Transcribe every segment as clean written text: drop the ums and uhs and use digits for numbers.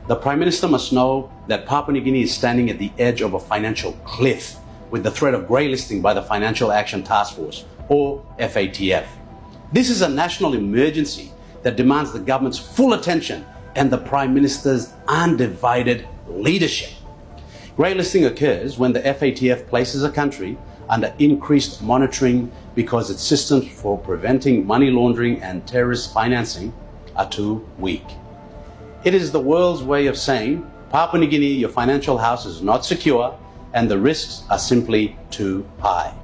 The Prime Minister must know that Papua New Guinea is standing at the edge of a financial cliff with the threat of grey listing by the Financial Action Task Force, or FATF. This is a national emergency that demands the government's full attention and the Prime Minister's undivided leadership. Grey listing occurs when the FATF places a country under increased monitoring because its systems for preventing money laundering and terrorist financing are too weak. It is the world's way of saying, Papua New Guinea, your financial house is not secure and the risks are simply too high.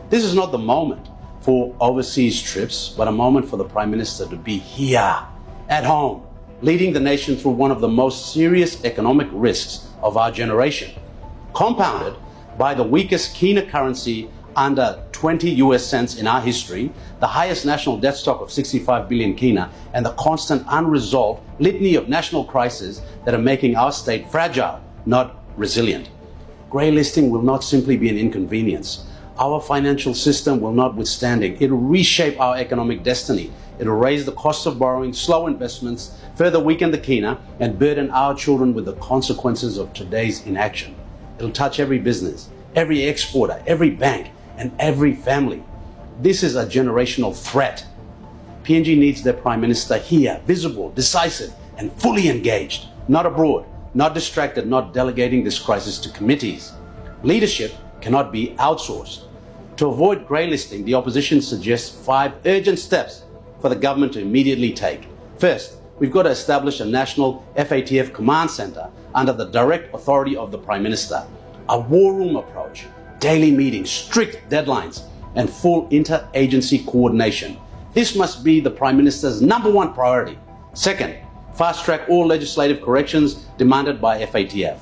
This is not the moment for overseas trips, but a moment for the Prime Minister to be here, at home, leading the nation through one of the most serious economic risks of our generation, compounded by the weakest kina currency under 20 US cents in our history, the highest national debt stock of 65 billion kina, and the constant unresolved litany of national crises that are making our state fragile, not resilient. Grey listing will not simply be an inconvenience. Our financial system will not withstand it. It will reshape our economic destiny. It will raise the cost of borrowing, slow investments, further weaken the kina, and burden our children with the consequences of today's inaction. It will touch every business, every exporter, every bank, and every family. This is a generational threat. PNG needs their Prime Minister here, visible, decisive, and fully engaged, not abroad, not distracted, not delegating this crisis to committees. Leadership cannot be outsourced. To avoid grey listing, the opposition suggests 5 urgent steps for the government to immediately take. First, we've got to establish a national FATF command centre under the direct authority of the Prime Minister. A war room approach, daily meetings, strict deadlines, and full inter-agency coordination. This must be the Prime Minister's #1 priority. Second, fast-track all legislative corrections demanded by FATF.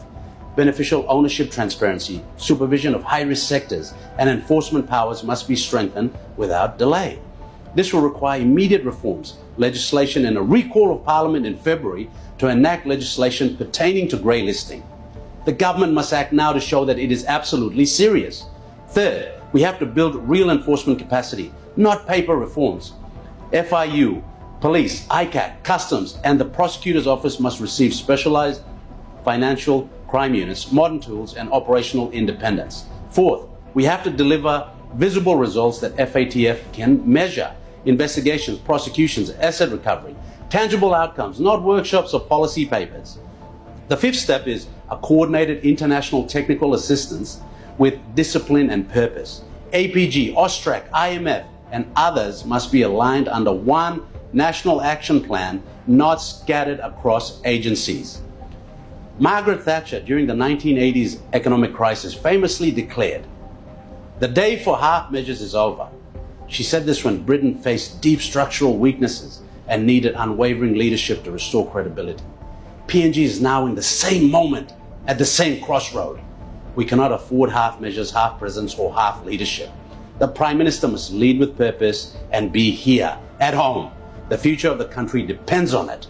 Beneficial ownership transparency, supervision of high-risk sectors, and enforcement powers must be strengthened without delay. This will require immediate reforms, legislation, and a recall of Parliament in February to enact legislation pertaining to grey listing. The government must act now to show that it is absolutely serious. Third, we have to build real enforcement capacity, not paper reforms. FIU, police, ICAC, customs, and the prosecutor's office must receive specialized financial crime units, modern tools, and operational independence. Fourth, we have to deliver visible results that FATF can measure. Investigations, prosecutions, asset recovery, tangible outcomes, not workshops or policy papers. The fifth step is a coordinated international technical assistance with discipline and purpose. APG, AUSTRAC, IMF, and others must be aligned under one national action plan, not scattered across agencies. Margaret Thatcher, during the 1980s economic crisis, famously declared, "The day for half measures is over." She said this when Britain faced deep structural weaknesses and needed unwavering leadership to restore credibility. PNG is now in the same moment, at the same crossroad. We cannot afford half measures, half presence, or half leadership. The Prime Minister must lead with purpose and be here, at home. The future of the country depends on it.